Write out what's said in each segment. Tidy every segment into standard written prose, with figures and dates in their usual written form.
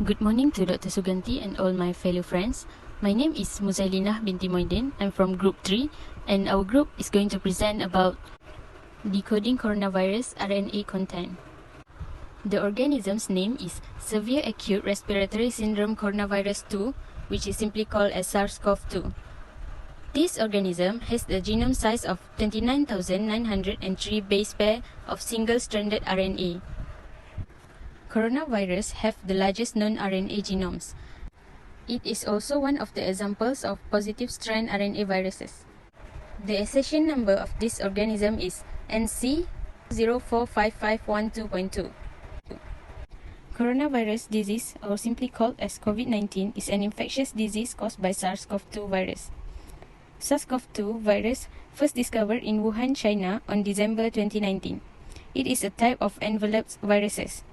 Good morning to Dr. Suganti and all my fellow friends. My name is Muzailinah binti Moidin. I'm from Group 3 and our group is going to present about decoding coronavirus RNA content. The organism's name is Severe Acute Respiratory Syndrome Coronavirus 2, which is simply called as SARS-CoV-2. This organism has the genome size of 29,903 base pair of single-stranded RNA. Coronavirus have the largest known RNA genomes. It is also one of the examples of positive strand RNA viruses. The accession number of this organism is NC045512.2. Coronavirus disease, or simply called as COVID-19, is an infectious disease caused by SARS-CoV-2 virus. SARS-CoV-2 virus first discovered in Wuhan, China on December 2019. It is a type of enveloped viruses.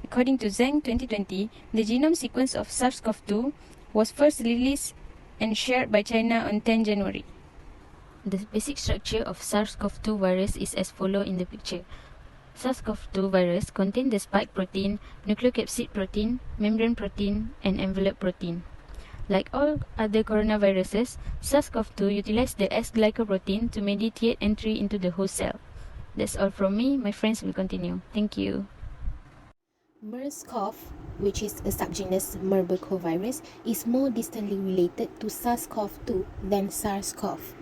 According to Zhang 2020, the genome sequence of SARS-CoV-2 was first released and shared by China on 10 January. The basic structure of SARS-CoV-2 virus is as follows in the picture. SARS-CoV-2 virus contains the spike protein, nucleocapsid protein, membrane protein, and envelope protein. Like all other coronaviruses, SARS-CoV-2 utilizes the S-glycoprotein to mediate entry into the host cell. That's all from me. My friends will continue. Thank you. MERS-CoV, which is a subgenus Merbecovirus, is more distantly related to SARS-CoV-2 than SARS-CoV.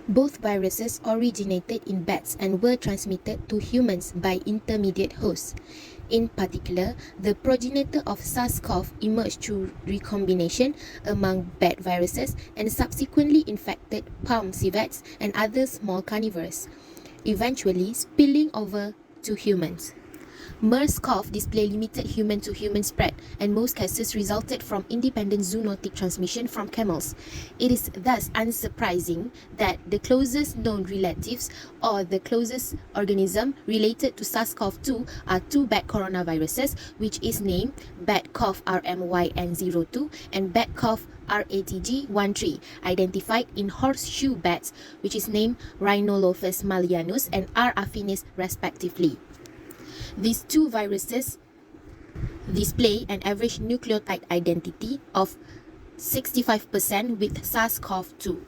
Both viruses originated in bats and were transmitted to humans by intermediate hosts. In particular, the progenitor of SARS-CoV emerged through recombination among bat viruses and subsequently infected palm civets and other small carnivores, eventually spilling over to humans. MERS-CoV displayed limited human-to-human spread, and most cases resulted from independent zoonotic transmission from camels. It is thus unsurprising that the closest known relatives, or the closest organism related to SARS-CoV-2, are two bat coronaviruses, which is named bat-CoV-RMYN02 and bat-CoV-RATG13, identified in horseshoe bats, which is named Rhinolophus malianus and R. affinis respectively. These two viruses display an average nucleotide identity of 65% with SARS-CoV-2.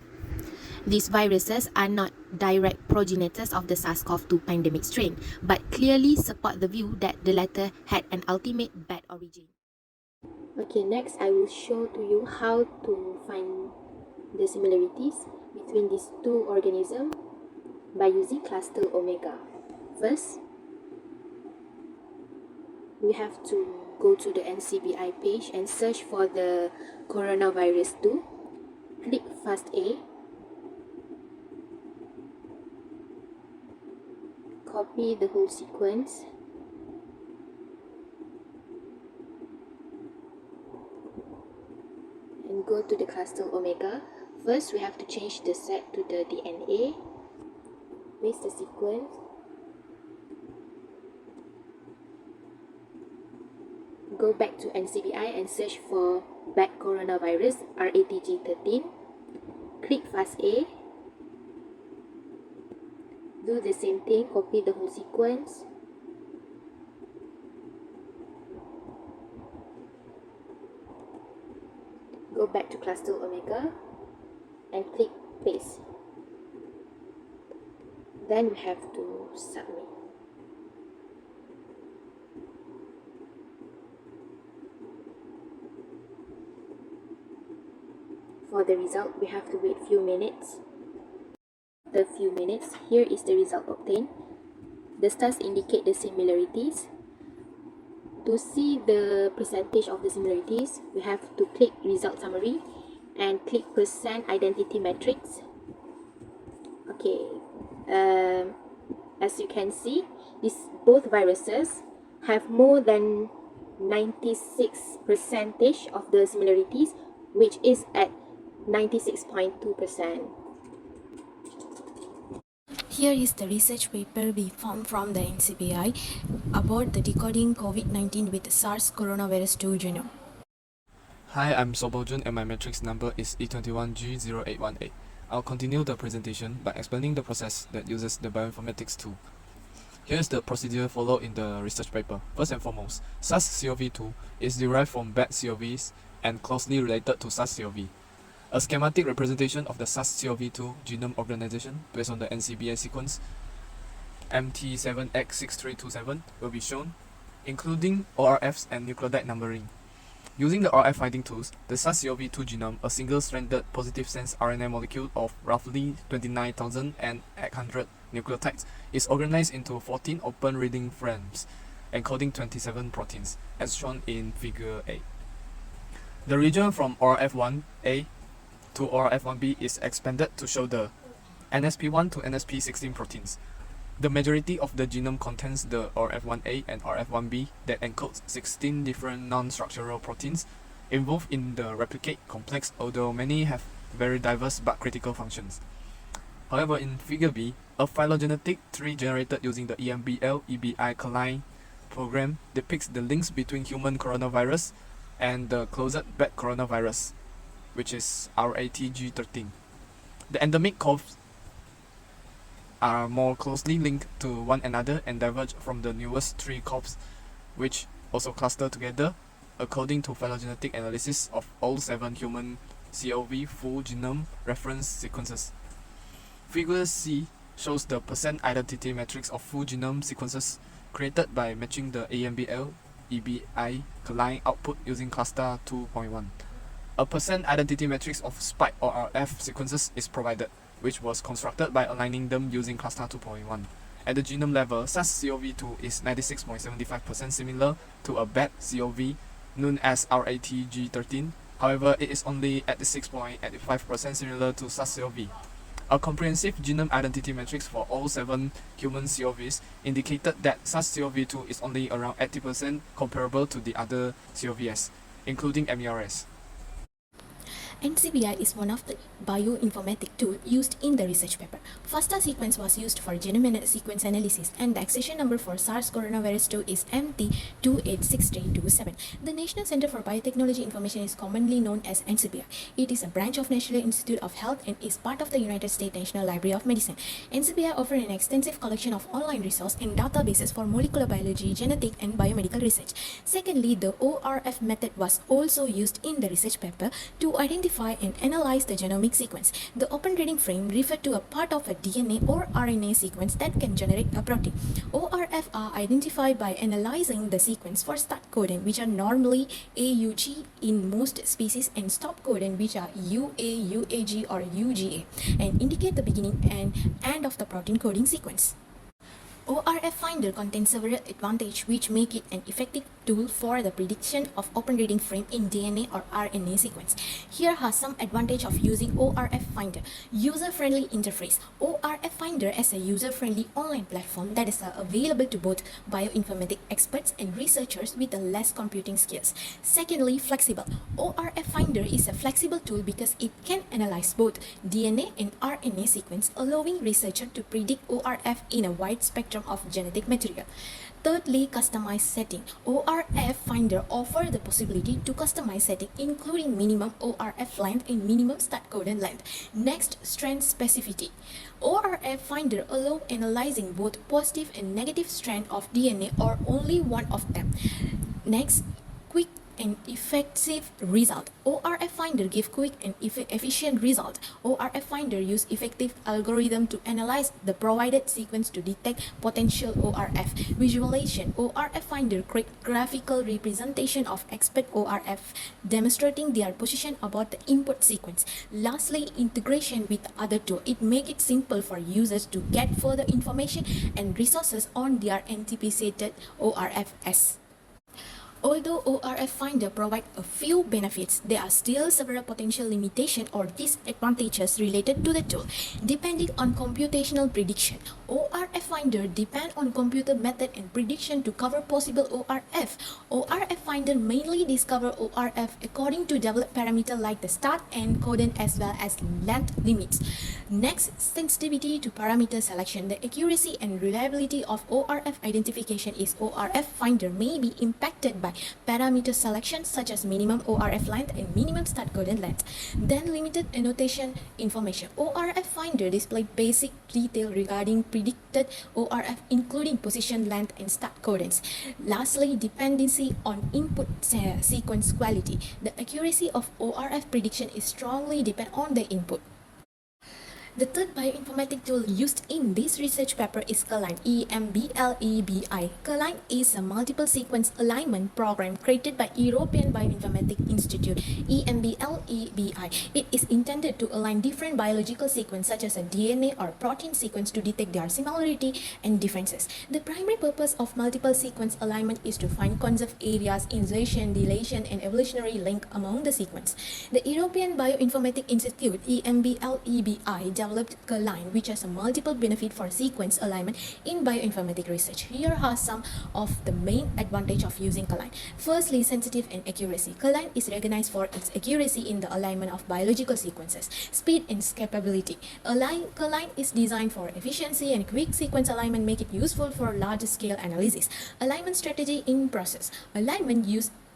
These viruses are not direct progenitors of the SARS-CoV-2 pandemic strain, but clearly support the view that the latter had an ultimate bat origin. Okay, next I will show to you how to find the similarities between these two organisms by using cluster omega. First, we have to go to the NCBI page and search for the coronavirus 2. Click Fast A. Copy the whole sequence. And go to the cluster omega. First, we have to change the set to the DNA. Paste the sequence. Go back to NCBI and search for bat coronavirus RATG13. Click Fast A. Do the same thing, copy the whole sequence. Go back to cluster omega and click Paste. Then we have to submit. For the result, we have to wait few minutes. After few minutes, here is the result obtained. The stars indicate the similarities. To see the percentage of the similarities, we have to click Result Summary and click Percent Identity Matrix. Okay, as you can see, both viruses have more than 96% of the similarities, which is at 96.2%. Here is the research paper we found from the NCBI about the decoding COVID-19 with SARS coronavirus 2 genome. Hi, I'm Sobojun and my matrix number is E21G0818. I'll continue the presentation by explaining the process that uses the Bioinformatics tool. Here is the procedure followed in the research paper. First and foremost, SARS-CoV-2 is derived from bat CoVs and closely related to SARS-CoV. A schematic representation of the SARS-CoV-2 genome organization based on the NCBI sequence MT7X6327 will be shown, including ORFs and nucleotide numbering. Using the RF finding tools, the SARS-CoV-2 genome, a single-stranded positive-sense RNA molecule of roughly 29,800 nucleotides, is organized into 14 open reading frames, encoding 27 proteins, as shown in Figure A. The region from ORF1A to ORF1B is expanded to show the NSP1 to NSP16 proteins. The majority of the genome contains the RF1A and RF1B that encodes 16 different non-structural proteins involved in the replicate complex, although many have very diverse but critical functions. However, in Figure B, a phylogenetic tree generated using the EMBL-EBI CLINE program depicts the links between human coronavirus and the closed bat coronavirus, which is RATG13. The endemic coughs are more closely linked to one another and diverge from the newest three coughs, which also cluster together according to phylogenetic analysis of all 7 human CoV full genome reference sequences. Figure C shows the percent identity matrix of full genome sequences created by matching the AMBL-EBI CLINE output using cluster 2.1. A percent identity matrix of spike or RF sequences is provided, which was constructed by aligning them using cluster 2.1. At the genome level, SARS-CoV-2 is 96.75% similar to a bat CoV known as RATG13. However, it is only at 6.85% similar to SARS-CoV. A comprehensive genome identity matrix for all 7 human CoVs indicated that SARS-CoV-2 is only around 80% comparable to the other CoVs, including MERS. NCBI is one of the bioinformatics tools used in the research paper. FASTA sequence was used for genome sequence analysis, and the accession number for SARS coronavirus 2 is MT286327. The National Center for Biotechnology Information is commonly known as NCBI. It is a branch of National Institute of Health and is part of the United States National Library of Medicine. NCBI offers an extensive collection of online resources and databases for molecular biology, genetic, and biomedical research. Secondly, the ORF method was also used in the research paper to identify and analyze the genomic sequence. The open reading frame refers to a part of a DNA or RNA sequence that can generate a protein. ORF are identified by analyzing the sequence for start codon, which are normally AUG in most species, and stop codon, which are UA, UAG, or UGA, and indicate the beginning and end of the protein coding sequence. ORF Finder contains several advantages which make it an effective tool for the prediction of open reading frame in DNA or RNA sequence. Here are some advantages of using ORF Finder. User-friendly interface. ORF Finder is a user-friendly online platform that is available to both bioinformatics experts and researchers with less computing skills. Secondly, flexible. ORF Finder is a flexible tool because it can analyze both DNA and RNA sequence, allowing researchers to predict ORF in a wide spectrum of genetic material. Thirdly, customized setting. ORF Finder offers the possibility to customize setting, including minimum ORF length and minimum start codon length. Next, strand specificity. ORF Finder allows analyzing both positive and negative strand of DNA or only one of them. Next, quick and effective result. ORF Finder gives quick and efficient result. ORF Finder use effective algorithm to analyze the provided sequence to detect potential ORF. Visualization. ORF Finder create graphical representation of expert ORF, demonstrating their position about the input sequence. Lastly, integration with other tools. It makes it simple for users to get further information and resources on their anticipated ORFs. Although ORF Finder provides a few benefits, there are still several potential limitations or disadvantages related to the tool. Depending on computational prediction, ORF Finder depends on computer method and prediction to cover possible ORF. ORF Finder mainly discovers ORF according to developed parameters like the start and codon as well as length limits. Next, sensitivity to parameter selection. The accuracy and reliability of ORF identification is ORF Finder may be impacted by parameter selection such as minimum ORF length and minimum start codon length. Then limited annotation information. ORF Finder displays basic detail regarding predicted ORF, including position, length, and start codons. Lastly, dependency on input sequence quality. The accuracy of ORF prediction is strongly dependent on the input. The third bioinformatic tool used in this research paper is Kaline, EMBLEBI. Kaline is a multiple sequence alignment program created by European Bioinformatics Institute, EMBLEBI. It is intended to align different biological sequences such as a DNA or protein sequence to detect their similarity and differences. The primary purpose of multiple sequence alignment is to find conserved areas, insertion, deletion, and evolutionary link among the sequence. The European Bioinformatics Institute, EMBLEBI, developed Kaline, which has a multiple benefit for sequence alignment in bioinformatics research. Here are some of the main advantage of using Kaline. Firstly, sensitive and accuracy. Kaline is recognized for its accuracy in the alignment of biological sequences. Speed and scalability. Kaline is designed for efficiency, and quick sequence alignment make it useful for large-scale analysis. Alignment strategy in process.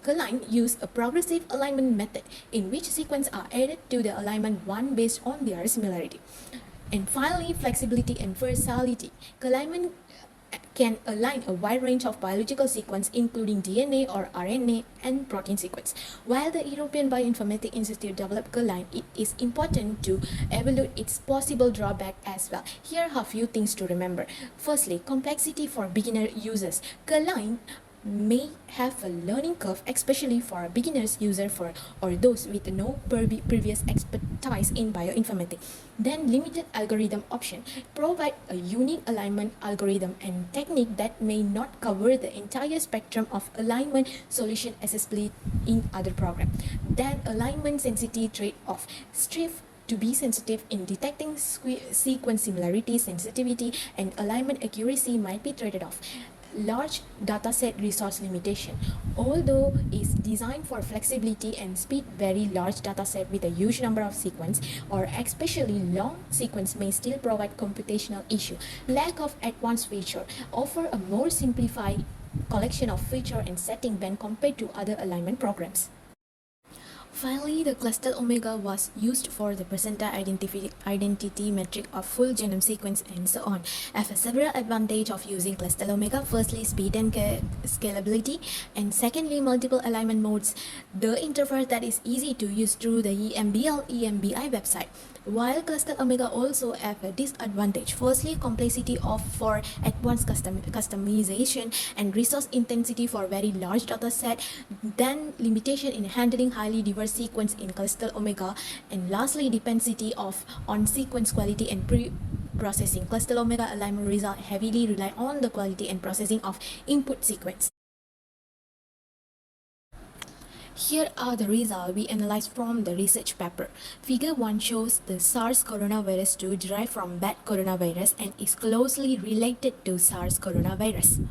Kaline use a progressive alignment method in which sequences are added to the alignment one based on their similarity. And finally, flexibility and versatility. Kaline can align a wide range of biological sequences, including DNA or RNA and protein sequence. While the European Bioinformatics Institute developed Kaline, it is important to evaluate its possible drawback as well. Here are a few things to remember. Firstly, complexity for beginner users. Kaline may have a learning curve, especially for a beginner's user or those with no previous expertise in bioinformatics. Then limited algorithm option. Provide a unique alignment algorithm and technique that may not cover the entire spectrum of alignment solution accessible in other programs. Then alignment sensitivity trade-off. Strive to be sensitive in detecting sequence similarity, sensitivity, and alignment accuracy might be traded off. Large dataset resource limitation. Although is designed for flexibility and speed, very large dataset with a huge number of sequence or especially long sequence may still provide computational issue. Lack of advanced feature. Offer a more simplified collection of feature and setting when compared to other alignment programs. Finally, the cluster omega was used for the percentile identity metric of full genome sequence and so on. I have several advantages of using cluster omega. Firstly, speed and scalability, and secondly, multiple alignment modes. The interface that is easy to use through the EMBI website. While cluster omega also have a disadvantage. Firstly, complexity for advanced customization and resource intensity for very large data set. Then limitation in handling highly diverse sequence in cluster omega. And lastly, dependency on sequence quality and pre-processing. Cluster omega alignment result heavily rely on the quality and processing of input sequence. Here are the results we analyzed from the research paper. Figure 1 shows the SARS coronavirus 2 derived from bat coronavirus and is closely related to SARS coronavirus.